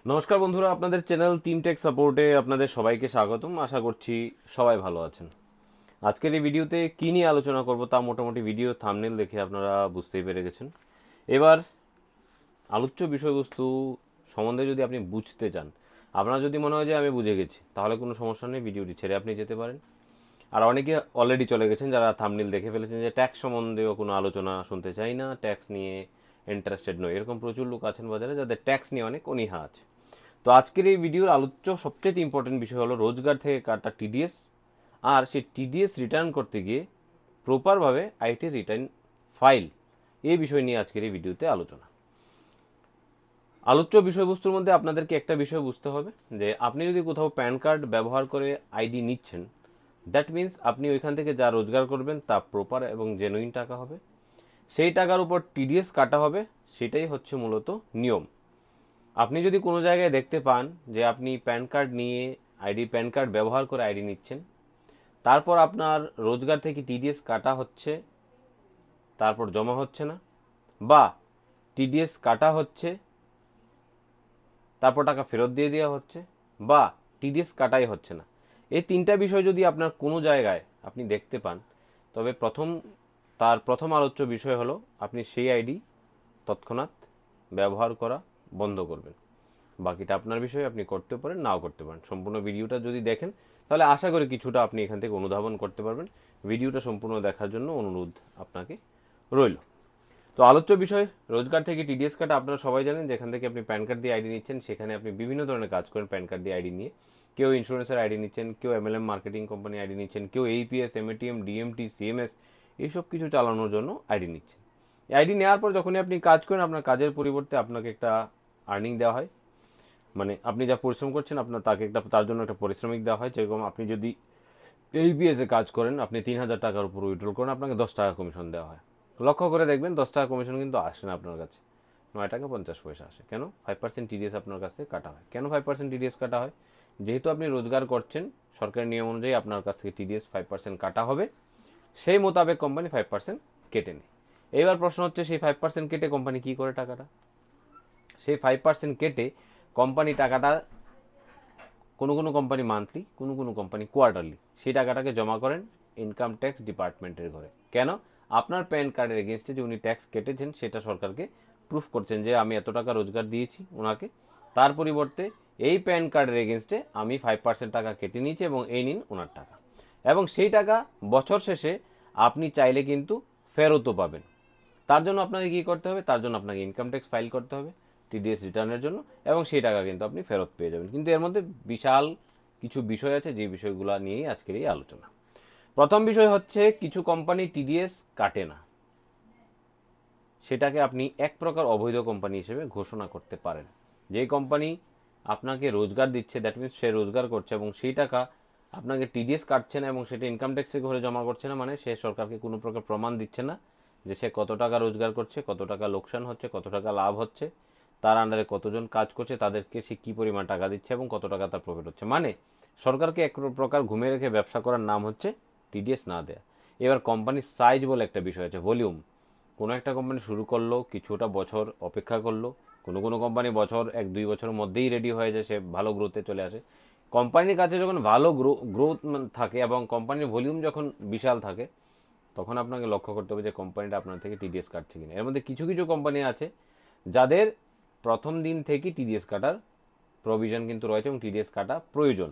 নমস্কার বন্ধুরা, আপনাদের চ্যানেল টিম টেক সাপোর্টে আপনাদের সবাইকে স্বাগতম। আশা করছি সবাই ভালো আছেন। আজকের এই ভিডিওতে কী নিয়ে আলোচনা করব তা মোটামুটি ভিডিও থাম্বনেল দেখে আপনারা বুঝতেই পেরে গেছেন। এবার আলোচ্য বিষয়বস্তু সম্বন্ধে যদি আপনি বুঝতে চান, আপনার যদি মনে হয় যে আমি বুঝে গেছি, তাহলে কোনো সমস্যা নেই, ভিডিওটি ছেড়ে আপনি যেতে পারেন। আর অনেকে অলরেডি চলে গেছেন যারা থাম্বনেল দেখে ফেলেছেন যে ট্যাক্স সম্বন্ধেও কোনো আলোচনা শুনতে চাই না, ট্যাক্স নিয়ে ইন্টারেস্টেড নয়। এরকম প্রচুর লোক আছেন বাজারে যাদের ট্যাক্স নিয়ে অনেক অনীহা আছে। তো আজকের এই ভিডিওর আলোচ্য সবচেয়ে ইম্পর্টেন্ট বিষয় হলো রোজগার থেকে কাটা টিডিএস, আর সেই টিডিএস রিটার্ন করতে গিয়ে প্রপারভাবে আইটি রিটার্ন ফাইল, এই বিষয় নিয়ে আজকের এই ভিডিওতে আলোচনা। আলোচ্য বিষয়বস্তুর মধ্যে আপনাদেরকে একটা বিষয় বুঝতে হবে যে আপনি যদি কোথাও প্যান কার্ড ব্যবহার করে আইডি নিচ্ছেন, দ্যাট মিন্স আপনি ওইখান থেকে যা রোজগার করবেন তা প্রপার এবং জেনুইন টাকা হবে, সেই টাকার উপর টিডিএস কাটা হবে, সেটাই হচ্ছে মূলত নিয়ম। আপনি যদি কোনো জায়গায় দেখতে পান যে আপনি প্যান কার্ড নিয়ে প্যান কার্ড ব্যবহার করে আইডি নিচ্ছেন, তারপর আপনার রোজগার থেকে টিডিএস কাটা হচ্ছে, তারপর জমা হচ্ছে না, বা টিডিএস কাটা হচ্ছে তারপর টাকা ফেরত দিয়ে দেওয়া হচ্ছে, বা টিডিএস কাটাই হচ্ছে না, এই তিনটা বিষয় যদি আপনার কোনো জায়গায় আপনি দেখতে পান, তবে প্রথম আলোচ্য বিষয় হলো আপনি সেই আইডি তৎক্ষণাৎ ব্যবহার করা বন্ধ করবেন। বাকিটা আপনার বিষয়, আপনি করতে পারেন নাও করতে পারেন। সম্পূর্ণ ভিডিওটা যদি দেখেন তাহলে আশা করি কিছুটা আপনি এখান থেকে অনুধাবন করতে পারবেন। ভিডিওটা সম্পূর্ণ দেখার জন্য অনুরোধ আপনাকে রইল। তো আলোচ্য বিষয় রোজগার থেকে টিডিএস কাটা। আপনারা সবাই জানেন যেখান থেকে আপনি প্যান কার্ড দিয়ে আইডি নিচ্ছেন, সেখানে আপনি বিভিন্ন ধরনের কাজ করেন প্যান কার্ড দিয়ে আইডি নিয়ে। কেউ ইন্স্যুরেন্সের আইডি নিচ্ছেন, কেউ এমএলএম মার্কেটিং কোম্পানি আইডি নিচ্ছেন, কেউ এইপিএস, এমএটিএম, ডিএমটি, সিএমএস এইসব কিছু চালানোর জন্য আইডি নিচ্ছেন। এই আইডি নেওয়ার পর যখনই আপনি কাজ করেন, আপনার কাজের পরিবর্তে আপনাকে একটা আর্নিং দেওয়া হয়, মানে আপনি যা পরিশ্রম করছেন আপনার তার জন্য একটা পারিশ্রমিক দেওয়া হয়। যেরকম আপনি যদি এইপিএসে কাজ করেন, আপনি 3,000 টাকার উপর উইথড্রল করেন, আপনাকে 10 টাকা কমিশন দেওয়া হয়। লক্ষ্য করে দেখবেন 10 টাকা কমিশন কিন্তু আসে না আপনার কাছে, 9 টাকা 50 পয়সা আসে। কেন? 5% টিডিএস আপনার কাছ থেকে কাটা হয়। কেন 5% টিডিএস কাটা হয়? যেহেতু আপনি রোজগার করছেন, সরকারের নিয়ম অনুযায়ী আপনার কাছ থেকে টিডিএস 5% কাটা হবে, সেই মোতাবেক কোম্পানি 5% কেটে নেয়। এইবার প্রশ্ন হচ্ছে, সেই 5% কেটে কোম্পানি কী করে টাকাটা? সেই 5% কেটে কোম্পানি টাকাটা, কোনো কোনো কোম্পানি মান্থলি, কোনো কোনো কোম্পানি কোয়ার্টারলি, সেই টাকাটাকে জমা করেন ইনকাম ট্যাক্স ডিপার্টমেন্টের ঘরে। কেন? আপনার প্যান কার্ডের এগেনস্টে যে উনি ট্যাক্স কেটেছেন সেটা সরকারকে প্রুফ করছেন যে আমি এত টাকা রোজগার দিয়েছি ওনাকে, তার পরিবর্তে এই প্যান কার্ডের এগেনস্টে আমি 5% টাকা কেটে নিয়েছি এবং এই নিন ওনার টাকা। এবং সেই টাকা বছর শেষে আপনি চাইলে কিন্তু ফেরতও পাবেন। তার জন্য আপনাকে কী করতে হবে? তার জন্য আপনাকে ইনকাম ট্যাক্স ফাইল করতে হবে টিডিএস রিটার্নের জন্য, এবং সেই টাকা কিন্তু আপনি ফেরত পেয়ে যাবেন। কিন্তু এর মধ্যে বিশাল কিছু বিষয় আছে, যে বিষয়গুলো নিয়েই আজকের এই আলোচনা। প্রথম বিষয় হচ্ছে, কিছু কোম্পানি টিডিএস কাটে না, সেটাকে আপনি এক প্রকার অবৈধ কোম্পানি হিসেবে ঘোষণা করতে পারেন। যে কোম্পানি আপনাকে রোজগার দিচ্ছে, দ্যাট মিনস সে রোজগার করছে এবং সেই টাকা আপনাকে টিডিএস কাটছে না এবং সেটা ইনকাম ট্যাক্সের ঘরে জমা করছে না, মানে সে সরকারকে কোনো প্রকার প্রমাণ দিচ্ছে না যে সে কত টাকা রোজগার করছে, কত টাকা লোকসান হচ্ছে, কত টাকা লাভ হচ্ছে, তার আন্ডারে কতজন কাজ করছে, তাদেরকে সে কী পরিমাণ টাকা দিচ্ছে এবং কত টাকা তার প্রফিট হচ্ছে। মানে সরকারকে এক প্রকার ঘুমিয়ে রেখে ব্যবসা করার নাম হচ্ছে টিডিএস না দেয়া। এবার কোম্পানির সাইজ বলে একটা বিষয় আছে, ভলিউম। কোনো একটা কোম্পানি শুরু করলো, কিছুটা বছর অপেক্ষা করলো, কোনো কোনো কোম্পানি বছর 1-2 বছরের মধ্যেই রেডি হয়ে যায়, সে ভালো গ্রোথে চলে আসে। কোম্পানির কাছে যখন ভালো গ্রোথ থাকে এবং কোম্পানির ভলিউম যখন বিশাল থাকে, তখন আপনাকে লক্ষ্য করতে হবে যে কোম্পানিটা আপনার থেকে টিডিএস কাটছে কিনা। এর মধ্যে কিছু কিছু কোম্পানি আছে যাদের প্রথম দিন থেকেই টিডিএস কাটার প্রভিশন কিন্তু রয়েছে এবং টিডিএস কাটা প্রয়োজন।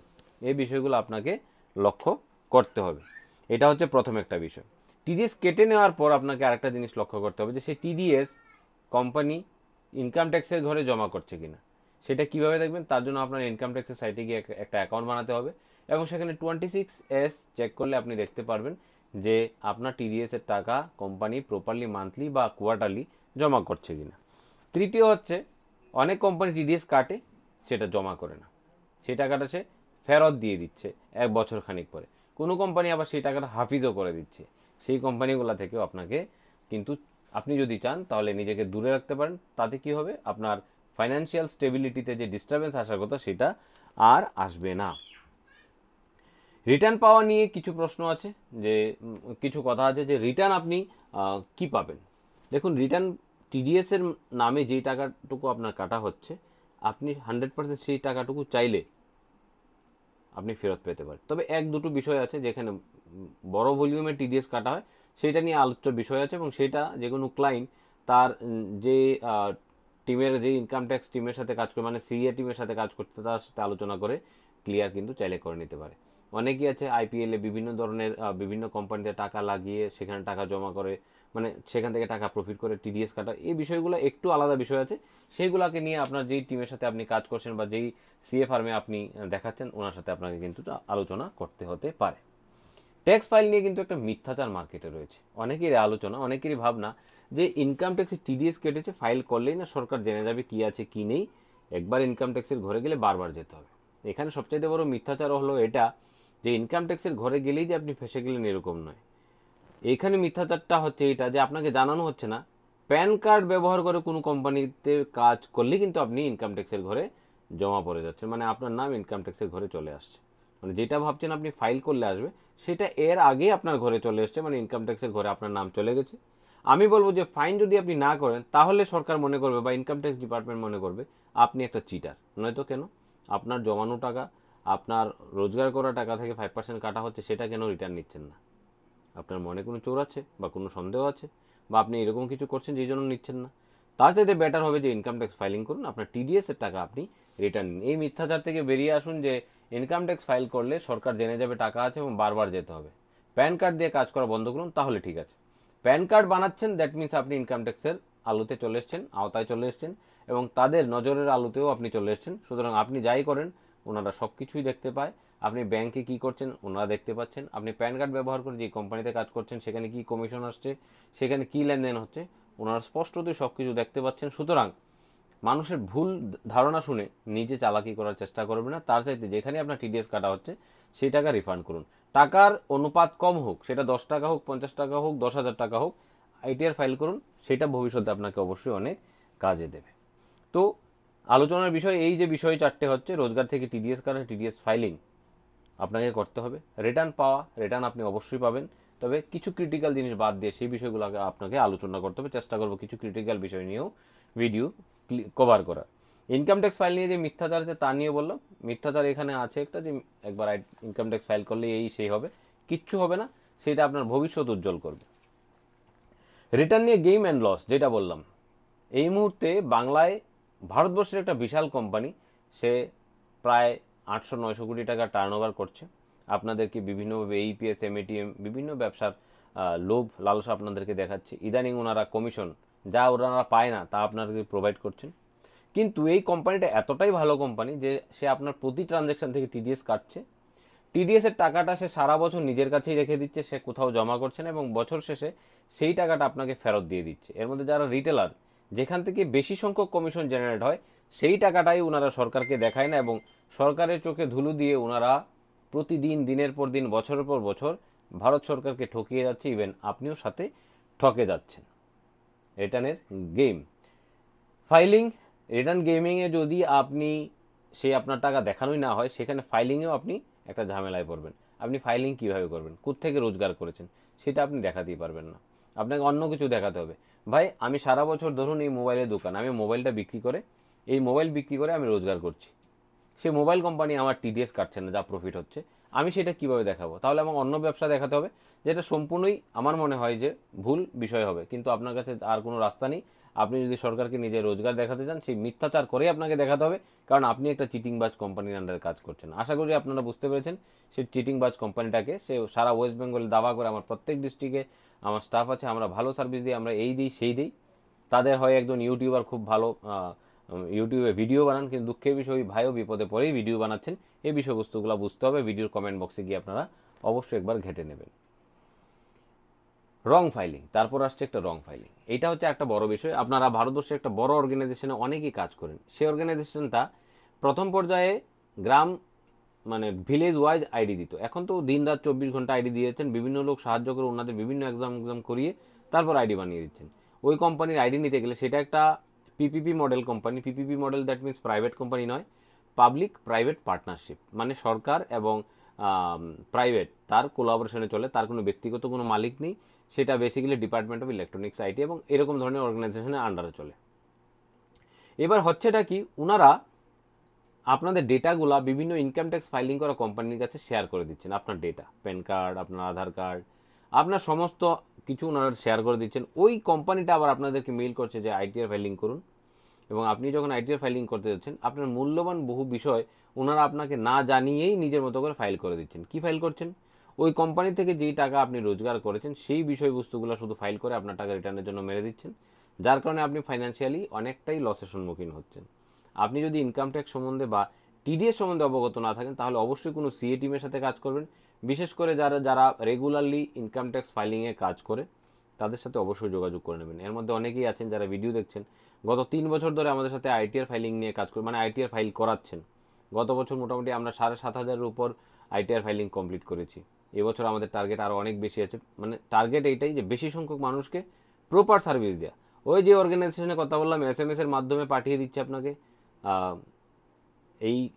এই বিষয়গুলো আপনাকে লক্ষ্য করতে হবে। এটা হচ্ছে প্রথম একটা বিষয়। টিডিএস কেটে নেওয়ার পর আপনাকে আরেকটা জিনিস লক্ষ্য করতে হবে যে সেই টিডিএস কোম্পানি ইনকাম ট্যাক্সের ঘরে জমা করছে কিনা। সেটা কিভাবে দেখবেন? তার জন্য আপনার ইনকাম ট্যাক্সের সাইটে গিয়ে একটা অ্যাকাউন্ট বানাতে হবে এবং সেখানে 26S চেক করলে আপনি দেখতে পারবেন যে আপনার টিডিএস এর টাকা কোম্পানি প্রপারলি মান্থলি বা কোয়ার্টারলি জমা করছে কিনা। তৃতীয় হচ্ছে, অনেক কোম্পানি টিডিএস কাটে, সেটা জমা করে না, সেই টাকাটা সে ফেরত দিয়ে দিচ্ছে 1 বছর খানিক পরে। কোনো কোম্পানি আবার সেই টাকাটা হাফিজও করে দিচ্ছে। সেই কোম্পানিগুলো থেকেও আপনাকে কিন্তু, আপনি যদি চান তাহলে নিজেকে দূরে রাখতে পারেন। তাতে কি হবে? আপনার ফাইন্যান্সিয়াল স্টেবিলিটিতে যে ডিস্টারবেন্স আসার কথা সেটা আর আসবে না। রিটার্ন পাওয়া নিয়ে কিছু প্রশ্ন আছে, যে কিছু কথা আছে যে রিটার্ন আপনি কি পাবেন। দেখুন, রিটার্ন টিডিএস এর নামে যেই টাকাটুকু আপনার কাটা হচ্ছে, আপনি 100% সেই টাকাটুকু চাইলে আপনি ফেরত পেতে পারেন। তবে এক দুটো বিষয় আছে যেখানে বড় ভলিউমে টিডিএস কাটা হয়, সেটা নিয়ে আলোচ্য বিষয় আছে, এবং সেটা যে কোনো ক্লায়েন্ট তার যে টিমের যে ইনকাম ট্যাক্স টিমের সাথে কাজ করে, মানে সিএ টিমের সাথে কাজ করতে, তার সাথে আলোচনা করে ক্লিয়ার কিন্তু চাইলে করে নিতে পারে। অনেকেই আছে আইপিএল এ বিভিন্ন ধরনের বিভিন্ন কোম্পানিতে টাকা লাগিয়ে সেখানে টাকা জমা করে, মানে সেখান থেকে টাকা প্রফিট করে টিডিএস কাটা, এই বিষয়গুলো একটু আলাদা বিষয় আছে। সেইগুলোকে নিয়ে আপনার যেই টিমের সাথে আপনি কাজ করছেন বা যেই সিএ ফার্মে আপনি দেখাচ্ছেন, ওনার সাথে আপনাকে কিন্তু আলোচনা করতে হতে পারে। ট্যাক্স ফাইল নিয়ে কিন্তু একটা মিথ্যাচার মার্কেটে রয়েছে। অনেকেরই আলোচনা, অনেকেরই ভাবনা যে ইনকাম ট্যাক্সে টিডিএস কেটেছে, ফাইল করলেই না সরকার জেনে যাবে কি আছে কি নেই, একবার ইনকাম ট্যাক্সের ঘরে গেলে বারবার যেতে হবে। এখানে সবচাইতে বড় মিথ্যাচার হলো এটা যে ইনকাম ট্যাক্সের ঘরে গেলেই যে আপনি ফেসে গেলেন এরকম নয়। এইখানে মিথ্যাচারটা হচ্ছে এটা যে আপনাকে জানানো হচ্ছে না প্যান কার্ড ব্যবহার করে কোনো কোম্পানিতে কাজ করলে কিন্তু আপনি ইনকাম ট্যাক্সের ঘরে জমা পড়ে যাচ্ছেন, মানে আপনার নাম ইনকাম ট্যাক্সের ঘরে চলে আসছে। মানে যেটা ভাবছেন আপনি ফাইল করলে আসবে, সেটা এর আগে আপনার ঘরে চলে এসছে, মানে ইনকাম ট্যাক্সের ঘরে আপনার নাম চলে গেছে। আমি বলবো যে ফাইন যদি আপনি না করেন, তাহলে সরকার মনে করবে বা ইনকাম ট্যাক্স ডিপার্টমেন্ট মনে করবে আপনি একটা চিটার। নয়তো কেন, আপনার জমানো টাকা, আপনার রোজগার করা টাকা থেকে 5% কাটা হচ্ছে, সেটা কেন রিটার্ন নিচ্ছেন না? আপনার মনে কোনো চোর আছে বা কোনো সন্দেহ আছে, বা আপনি এরকম কিছু করছেন যেই জন্য নিচ্ছেন না? তার চাইতে বেটার হবে যে ইনকাম ট্যাক্স ফাইলিং করুন, আপনার টিডিএস এর টাকা আপনি রিটার্ন নিন। এই মিথ্যাচার থেকে বেরিয়ে আসুন যে ইনকাম ট্যাক্স ফাইল করলে সরকার জেনে যাবে টাকা আছে এবং বারবার যেতে হবে। প্যান কার্ড দিয়ে কাজ করা বন্ধ করুন, তাহলে ঠিক আছে। প্যান কার্ড বানাচ্ছেন, দ্যাট মিনস আপনি ইনকাম ট্যাক্সের আলোতে চলে এসছেন, আওতায় চলে এসছেন, এবং তাদের নজরের আলোতেও আপনি চলে এসছেন। সুতরাং আপনি যাই করেন ওনারা সব কিছুই দেখতে পায়। আপনি ব্যাংকে কি করছেন ওনারা দেখতে পাচ্ছেন, আপনি প্যান কার্ড ব্যবহার করে যে কোম্পানিতে কাজ করছেন সেখানে কি কমিশন আসছে, সেখানে কি লেনদেন হচ্ছে, ওনারা স্পষ্টতই সব কিছু দেখতে পাচ্ছেন। সুতরাং মানুষের ভুল ধারণা শুনে নিজে চালাকি করার চেষ্টা করবে না, তার চাইতে যেখানে আপনার টিডিএস কাটা হচ্ছে সেই টাকা রিফান্ড করুন। টাকার অনুপাত কম হোক, সেটা 10 টাকা হোক, 50 টাকা হোক, 10,000 টাকা হোক, আইটিআর ফাইল করুন, সেটা ভবিষ্যতে আপনাকে অবশ্যই অনেক কাজে দেবে। তো আলোচনার বিষয় এই যে বিষয় চারটে হচ্ছে, রোজগার থেকে টিডিএস কাটা, টিডিএস ফাইলিং আপনাকে করতে হবে, রিটার্ন পাওয়া, রিটার্ন আপনি অবশ্যই পাবেন, তবে কিছু ক্রিটিক্যাল জিনিস বাদ দিয়ে সেই বিষয়গুলোকে আপনাকে আলোচনা করতে হবে। চেষ্টা করবো কিছু ক্রিটিক্যাল বিষয় নিয়েও ভিডিও কভার করার। ইনকাম ট্যাক্স ফাইল নিয়ে যে মিথ্যাচার আছে তা নিয়ে বললাম, মিথ্যাচার এখানে আছে একটা যে একবার ইনকাম ট্যাক্স ফাইল করলে এই সেই হবে, কিচ্ছু হবে না, সেটা আপনার ভবিষ্যৎ উজ্জ্বল করবে। রিটার্ন নিয়ে গেম অ্যান্ড লস যেটা বললাম, এই মুহূর্তে বাংলায় ভারতবর্ষের একটা বিশাল কোম্পানি, সে প্রায় 800-900 কোটি টাকা টার্নওভার করছে। আপনাদেরকে বিভিন্নভাবে এইপিএস, এমএটিএম, বিভিন্ন ব্যবসার লোভ লালসা আপনাদেরকে দেখাচ্ছে। ইদানিং ওনারা কমিশন যা ওনারা পায় না তা আপনাদেরকে প্রোভাইড করছেন। কিন্তু এই কোম্পানিটা এতটাই ভালো কোম্পানি যে সে আপনার প্রতি ট্রানজ্যাকশন থেকে টিডিএস কাটছে। টিডিএস এর টাকাটা সে সারা বছর নিজের কাছেই রেখে দিচ্ছে, সে কোথাও জমা করছে না, এবং বছর শেষে সেই টাকাটা আপনাকে ফেরত দিয়ে দিচ্ছে। এর মধ্যে যারা রিটেলার, যেখান থেকে বেশি সংখ্যক কমিশন জেনারেট হয়, সেই টাকাটাই ওনারা সরকারকে দেখায় না, এবং সরকারের চোখে ধুলো দিয়ে ওনারা প্রতিদিন, দিনের পর দিন, বছরের পর বছর ভারত সরকারকে ঠকিয়ে যাচ্ছে। ইভেন আপনিও সাথে ঠকে যাচ্ছেন। রিটার্নের গেম ফাইলিং, রিটার্ন গেমিংয়ে যদি আপনি সে আপনার টাকা দেখানোই না হয়, সেখানে ফাইলিংয়েও আপনি একটা ঝামেলায় পড়বেন। আপনি ফাইলিং কীভাবে করবেন, কোত্থেকে রোজগার করেছেন সেটা আপনি দেখাতেই পারবেন না, আপনাকে অন্য কিছু দেখাতে হবে। ভাই আমি সারা বছর ধরুন এই মোবাইলের দোকান, আমি মোবাইলটা বিক্রি করে, এই মোবাইল বিক্রি করে আমি রোজগার করছি, সেই মোবাইল কোম্পানি আমার টিডিএস কাটছে না, যা প্রফিট হচ্ছে, আমি সেটা কিভাবে দেখাবো? তাহলে আমাকে অন্য ব্যবসা দেখাতে হবে, যেটা সম্পূর্ণই আমার মনে হয় যে ভুল বিষয় হবে। কিন্তু আপনার কাছে আর কোনো রাস্তা নেই। আপনি যদি সরকারকে নিজের রোজগার দেখাতে চান, সেই মিথ্যাচার করেই আপনাকে দেখাতে হবে, কারণ আপনি একটা চিটিংবাজ কোম্পানির আন্ডারে কাজ করছেন। আশা করি আপনারা বুঝতে পেরেছেন সেই চিটিংবাজ কোম্পানিটাকে। সে সারা ওয়েস্ট বেঙ্গলে দাবা করে আমার প্রত্যেক ডিস্ট্রিক্টে আমার স্টাফ আছে, আমরা ভালো সার্ভিস দিই, আমরা এই দিই সেই দিই। তাদের হয় একজন ইউটিউবার খুব ভালো ইউটিউবে ভিডিও বানান, কিন্তু দুঃখের বিষয় ভাইও বিপদে পড়েই ভিডিও বানাচ্ছেন। এই বিষয়বস্তুগুলো বুঝতে হবে, ভিডিওর কমেন্ট বক্সে গিয়ে আপনারা অবশ্যই একবার ঘেটে নেবেন। রং ফাইলিং, তারপর আসছে একটা রং ফাইলিং। এটা হচ্ছে একটা বড় বিষয়। আপনারা ভারতবর্ষের একটা বড় অর্গানাইজেশনে অনেকেই কাজ করেন, সেই অর্গানাইজেশনটা প্রথম পর্যায়ে গ্রাম, মানে ভিলেজ ওয়াইজ আইডি দিত। এখন তো দিন রাত 24 ঘন্টা আইডি দিয়েছেন, বিভিন্ন লোক সাহায্য করে ওনাদের বিভিন্ন এক্সাম করিয়ে তারপর আইডি বানিয়ে দিচ্ছেন। ওই কোম্পানির আইডি নিতে গেলে সেটা একটা PPP model company. PPP model that means private company নয়, পাবলিক প্রাইভেট পার্টনারশিপ, মানে সরকার এবং প্রাইভেট তার কোলাবোরেশনে চলে, তার কোনো ব্যক্তিগত কোনো মালিক নেই। সেটা basically department of electronics IT এবং এরকম ধরনের অর্গানাইজেশনের আন্ডারে চলে। এবার হচ্ছেটা কি, ওনারা আপনাদের ডেটাগুলা বিভিন্ন ইনকাম ট্যাক্স ফাইলিং করা কোম্পানির কাছে শেয়ার করে দিচ্ছেন। আপনার ডেটা, প্যান কার্ড, আপনার আধার কার্ড, আপনার সমস্ত কিছু ওনারা শেয়ার করে দিচ্ছেন। ওই কোম্পানিটা আবার আপনাদেরকে মেইল করছে যে আইটিআর ফাইলিং করুন, এবং আপনি যখন আইটিআর ফাইলিং করতে যাচ্ছেন আপনার মূল্যবান বহু বিষয় ওনারা আপনাকে না জানিয়েই নিজের মতো করে ফাইল করে দিচ্ছেন। কি ফাইল করছেন? ওই কোম্পানি থেকে যেই টাকা আপনি রোজগার করেছেন সেই বিষয়বস্তুগুলো শুধু ফাইল করে আপনার টাকা রিটার্নের জন্য মেরে দিচ্ছেন, যার কারণে আপনি ফাইন্যান্সিয়ালি অনেকটাই লসের সম্মুখীন হচ্ছেন। আপনি যদি ইনকাম ট্যাক্স সম্বন্ধে বা টিডিএস সম্বন্ধে অবগত না থাকেন তাহলে অবশ্যই কোনো সিএ টিমের সাথে কাজ করবেন। বিশেষ করে যারা যারা রেগুলারলি ইনকাম ট্যাক্স ফাইলিংয়ে কাজ করে তাদের সাথে অবশ্যই যোগাযোগ করে নেবেন। এর মধ্যে অনেকেই আছেন যারা ভিডিও দেখছেন, গত 3 বছর ধরে আমাদের সাথে আইটিআর ফাইলিং নিয়ে কাজ করে, মানে আইটিআর ফাইল করাচ্ছেন। গত বছর মোটামুটি আমরা 7,500-এর উপর আইটিআর ফাইলিং কমপ্লিট করেছি। এবছর আমাদের টার্গেট আরও অনেক বেশি আছে। মানে টার্গেট এইটাই যে বেশি সংখ্যক মানুষকে প্রপার সার্ভিস দেওয়া। ওই যে অর্গানাইজেশনের কথা বললাম, এসএমএস এর মাধ্যমে পাঠিয়ে দিচ্ছে আপনাকে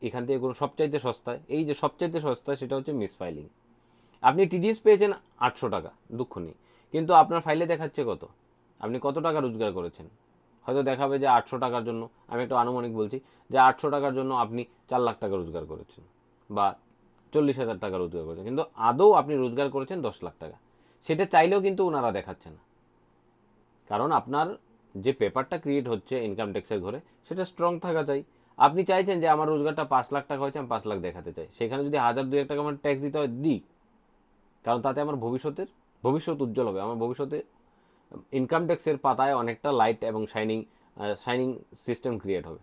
এখান থেকে কোনো সবচাইতে সস্তায়। এই যে সবচাইতে সস্তায় সেটা হচ্ছে মিস ফাইলিং। আপনি টিডিএস পেয়েছেন 800 টাকা, দুঃখ নেই, কিন্তু আপনার ফাইলে দেখাচ্ছে কত, আপনি কত টাকা রোজগার করেছেন। হয়তো দেখাবে যে 800 টাকার জন্য, আমি একটা আনুমানিক বলছি, যে 800 টাকার জন্য আপনি 4 লাখ টাকা রোজগার করেছেন বা 40,000 টাকা রোজগার করেছেন, কিন্তু আদৌ আপনি রোজগার করেছেন 10 লাখ টাকা। সেটা চাইলেও কিন্তু ওনারা দেখাচ্ছে না, কারণ আপনার যে পেপারটা ক্রিয়েট হচ্ছে ইনকাম ট্যাক্সের ঘরে সেটা স্ট্রং থাকা চাই। আপনি চাইছেন যে আমার রোজগারটা 5 লাখ টাকা হয়েছে, আমি 5 লাখ দেখাতে চাই, সেখানে যদি 1,000-2,000 টাকা আমার ট্যাক্স দিতে হয় দিই, কারণ তাতে আমার ভবিষ্যৎ উজ্জ্বল হবে। আমার ভবিষ্যতে ইনকাম ট্যাক্সের পাতায় অনেকটা লাইট এবং শাইনিং সিস্টেম ক্রিয়েট হবে।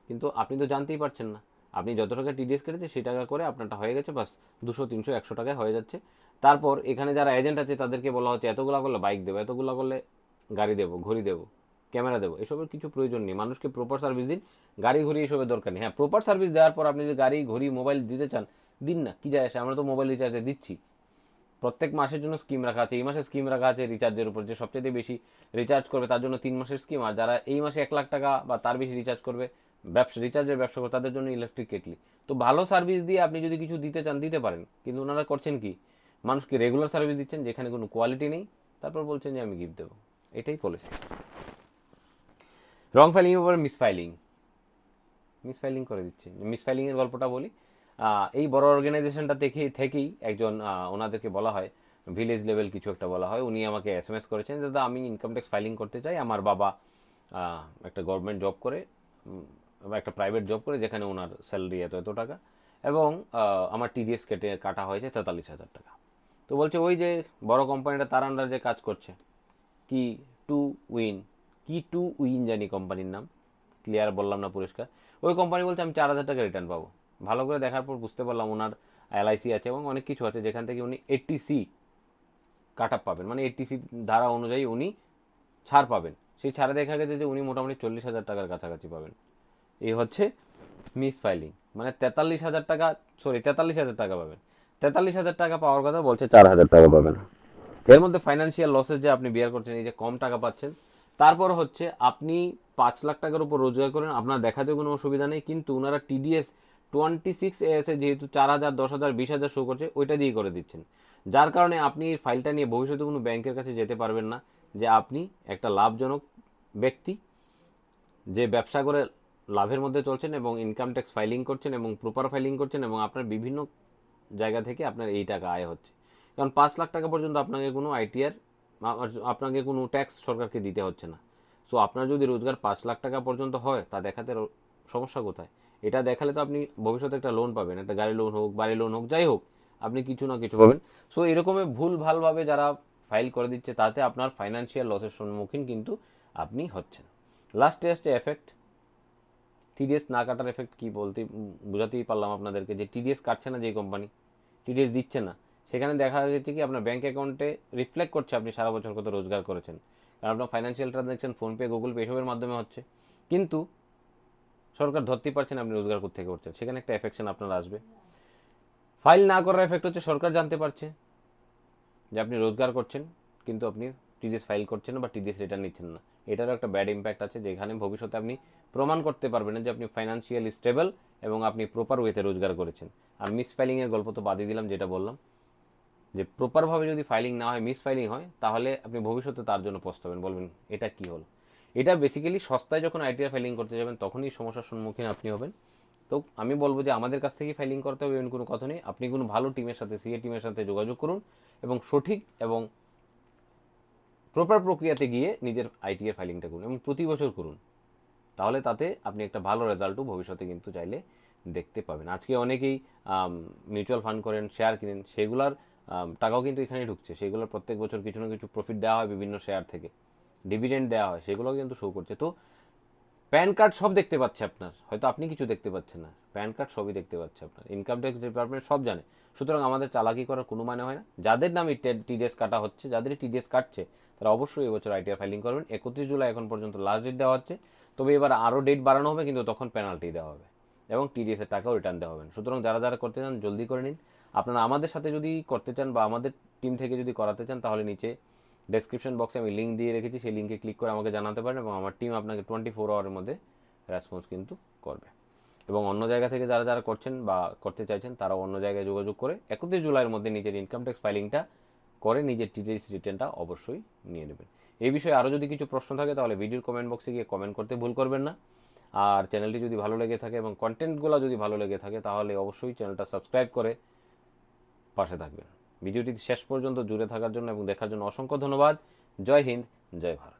কিন্তু আপনি তো জানতেই পারছেন না, আপনি যত টাকা টিডিএস কেটেছে সেই টাকা করে আপনারটা হয়ে গেছে, বাস 200, 300, 100 টাকায় হয়ে যাচ্ছে। তারপর এখানে যারা এজেন্ট আছে তাদেরকে বলা হচ্ছে এতগুলা করলে বাইক দেবো, এতগুলা করলে গাড়ি দেবো, ঘড়ি দেবো, ক্যামেরা দেবো। এসবের কিছু প্রয়োজন নেই। মানুষকে প্রপার সার্ভিস দিন, গাড়ি ঘড়ি এসবের দরকার নেই। হ্যাঁ, প্রপার সার্ভিস দেওয়ার পর আপনি যদি গাড়ি ঘড়ি মোবাইল দিতে চান দিন না, কি যায় আসে, আমরা তো মোবাইল রিচার্জে দিচ্ছি। প্রত্যেক মাসের জন্য স্কিম রাখা আছে, এই মাসে স্কিম রাখা আছে রিচার্জের উপর, যে সবচেয়ে বেশি রিচার্জ করবে তার জন্য 3 মাসের স্কিম, আর যারা এই মাসে 1 লাখ টাকা বা তার বেশি রিচার্জ করবে, রিচার্জের ব্যবসা করবে, তাদের জন্য ইলেকট্রিক কেটলি। তো ভালো সার্ভিস দিয়ে আপনি যদি কিছু দিতে চান দিতে পারেন, কিন্তু ওনারা করছেন কি, মানুষকে রেগুলার সার্ভিস দিচ্ছেন যেখানে কোনো কোয়ালিটি নেই, তারপর বলছেন যে আমি গিফট দেবো। এটাই পলিসি। রং ফাইলিং এর উপরে মিসফাইলিং করে দিচ্ছে। মিসফাইলিং এর গল্পটা বলি। এই বড় অর্গানাইজেশনটা থেকেই একজন, ওনাদেরকে বলা হয় ভিলেজ লেভেল কিছু একটা বলা হয়, উনি আমাকে এসএমএস করেছেন, দাদা আমি ইনকাম ট্যাক্স ফাইলিং করতে চাই, আমার বাবা একটা গভর্নমেন্ট জব করে, একটা প্রাইভেট জব করে, যেখানে ওনার স্যালারি এত এত টাকা, এবং আমার টিডিএস কাটা হয়েছে 43,000 টাকা। তো বলছে ওই যে বড় কোম্পানিটা তার আন্ডার যে কাজ করছে, কি টু উইন, জানি কোম্পানির নাম, ক্লিয়ার বললাম না পরিষ্কার, ওই কোম্পানি বলছে আমি 4,000 টাকা রিটার্ন পাবো। ভালো করে দেখার পর বুঝতে পারলাম ওনার এলআইসি আছে এবং অনেক কিছু আছে, যেখান থেকে উনি 80C কাট আপ পাবেন, মানে 80C ধারা অনুযায়ী উনি ছাড় পাবেন। সেই ছাড়ে দেখা গেছে যে উনি মোটামুটি 40,000 টাকার কাছাকাছি পাবেন। এই হচ্ছে মিস ফাইলিং, মানে 43,000 টাকা, 43,000 টাকা পাবেন। 43,000 টাকা পাওয়ার কথা বলছে 4,000 টাকা পাবেন। এর মধ্যে ফাইন্যান্সিয়াল লসেস যে আপনি বিয়ার করছেন, এই যে কম টাকা পাচ্ছেন, তারপর হচ্ছে আপনি 5 লাখ টাকার উপর রোজগার করেন, আপনার দেখাতে কোনো অসুবিধা নেই, কিন্তু ওনারা টিডিএস 26AS এ যেহেতু 4,000, 10,000, 20,000 শো করছে, ওইটা দিয়ে করে দিচ্ছেন, যার কারণে আপনি এই ফাইলটা নিয়ে ভবিষ্যতে কোনো ব্যাংকের কাছে যেতে পারবেন না যে আপনি একটা লাভজনক ব্যক্তি যে ব্যবসা করে লাভের মধ্যে চলছেন এবং ইনকাম ট্যাক্স ফাইলিং করছেন এবং প্রপার ফাইলিং করছেন এবং আপনার বিভিন্ন জায়গা থেকে আপনার এই টাকা আয় হচ্ছে। কারণ 5 লাখ টাকা পর্যন্ত আপনাকে কোনো আইটিআর, আপনাকে কোনো ট্যাক্স সরকারকে দিতে হচ্ছে না। সো আপনার যদি রোজগার 5 লাখ টাকা পর্যন্ত হয়, তা দেখাতে সমস্যা কোথায়? এটা দেখালে তো আপনি ভবিষ্যতে একটা লোন পাবেন, একটা গাড়ি লোন হোক, বাড়ি লোন হোক, যাই হোক, আপনি কিছু না কিছু পাবেন। সো এরকমই ভুল ভালভাবে যারা ফাইল করে দিচ্ছে, তাতে আপনার ফাইন্যান্সিয়াল লসের সম্মুখীন কিন্তু আপনি হচ্ছেন। লাস্টে আসছে এফেক্ট, টিডিএস না কাটার এফেক্ট কি বলতে বোঝাতেই পারলাম আপনাদেরকে, যে টিডিএস কাটছে না, যে কোম্পানি টিডিএস দিচ্ছে না, সেখানে দেখা যাচ্ছে কি আপনার ব্যাঙ্ক অ্যাকাউন্টে রিফ্লেক্ট করছে আপনি সারা বছর কত রোজগার করেছেন, কারণ আপনার financial transaction PhonePe, Google pay এসবের মাধ্যমে হচ্ছে, কিন্তু সরকার ধরতেই পারছেন আপনি রোজগার কোথেকে করছেন, সেখানে একটা এফেকশন আপনার আসবে। ফাইল না করার এফেক্ট হচ্ছে সরকার জানতে পারছে যে আপনি রোজগার করছেন, কিন্তু আপনি টিডিএস ফাইল করছেন না বা টিডিএস রিটার্ন নিচ্ছেন না। এটারও একটা ব্যাড ইম্প্যাক্ট আছে, যেখানে ভবিষ্যতে আপনি প্রমাণ করতে পারবেন না যে আপনি ফাইন্যান্সিয়ালি স্টেবল এবং আপনি প্রপার ওয়েতে রোজগার করেছেন। আর মিস ফাইলিংয়ের গল্প তো বাদই দিলাম, যেটা বললাম যে প্রপারভাবে যদি ফাইলিং না হয়, মিস ফাইলিং হয়, তাহলে আপনি ভবিষ্যতে তার জন্য পস্তাবেন, বলবেন এটা কি হলো। এটা বেসিক্যালি সস্তায় যখন আইটিআর ফাইলিং করতে যাবেন তখনই সমস্যার সম্মুখীন আপনি হবেন। তো আমি বলবো যে আমাদের কাছ থেকেই ফাইলিং করতে হবে, এমন কোনো কথা নেই। আপনি কোনো ভালো টিমের সাথে, সিএ টিমের সাথে যোগাযোগ করুন এবং সঠিক এবং প্রপার প্রক্রিয়াতে গিয়ে নিজের আইটি এর ফাইলিংটা করুন এবং প্রতি বছর করুন। তাহলে তাতে আপনি একটা ভালো রেজাল্টও ভবিষ্যতে কিন্তু চাইলে দেখতে পাবেন। আজকে অনেকেই মিউচুয়াল ফান্ড করেন, শেয়ার কিনেন, সেগুলার টাকাও কিন্তু এখানে ঢুকছে। সেগুলোর প্রত্যেক বছর কিছু না কিছু প্রফিট দেওয়া হয় বিভিন্ন শেয়ার থেকে, ডিভিডেন্ড দেওয়া হয়, সেগুলোও কিন্তু শো করছে। তো প্যান কার্ড সব দেখতে পাচ্ছে আপনার, হয়তো আপনি কিছু দেখতে পাচ্ছেন না, প্যান কার্ড সবই দেখতে পাচ্ছে আপনার, ইনকাম ট্যাক্স ডিপার্টমেন্ট সব জানে। সুতরাং আমাদের চালাকি করার কোনো মানে হয় না। যাদের নামে টিডিএস কাটা হচ্ছে, যাদের টিডিএস কাটছে, তারা অবশ্যই এবছর আইটিআর ফাইলিং করবেন। 31 জুলাই এখন পর্যন্ত লাস্ট ডেট দেওয়া হচ্ছে, তবে এবার আরও ডেট বাড়ানো হবে, কিন্তু তখন পেনাল্টি দেওয়া হবে এবং টিডিএস এর টাকাও রিটার্ন দেওয়া হবে। সুতরাং যারা যারা করতে চান জলদি করে নিন। আপনারা আমাদের সাথে যদি করতে চান বা আমাদের টিম থেকে যদি করাতে চান, তাহলে নিচে ডেসক্রিপশন বক্সে আমি লিঙ্ক দিয়ে রেখেছি, সেই লিঙ্কে ক্লিক করে আমাকে জানাতে পারেন এবং আমার টিম আপনাকে 24 আওয়ারের মধ্যে রেসপন্স কিন্তু করবে। এবং অন্য জায়গা থেকে যারা যারা করছেন বা করতে চাইছেন, তারাও অন্য জায়গায় যোগাযোগ করে 31 জুলাইয়ের মধ্যে নিজের ইনকাম ট্যাক্স ফাইলিংটা করে নিজের টিডিএস রিটার্নটা অবশ্যই নিয়ে নেবেন। এই বিষয়ে আরও যদি কিছু প্রশ্ন থাকে তাহলে ভিডিওর কমেন্ট বক্সে গিয়ে কমেন্ট করতে ভুল করবেন না। আর চ্যানেলটি যদি ভালো লেগে থাকে এবং কন্টেন্টগুলো যদি ভালো লেগে থাকে, তাহলে অবশ্যই চ্যানেলটা সাবস্ক্রাইব করে পাশে থাকবেন। ভিডিওটি শেষ পর্যন্ত জুড়ে থাকার জন্য এবং দেখার জন্য অসংখ্য ধন্যবাদ। জয় হিন্দ, জয় ভারত।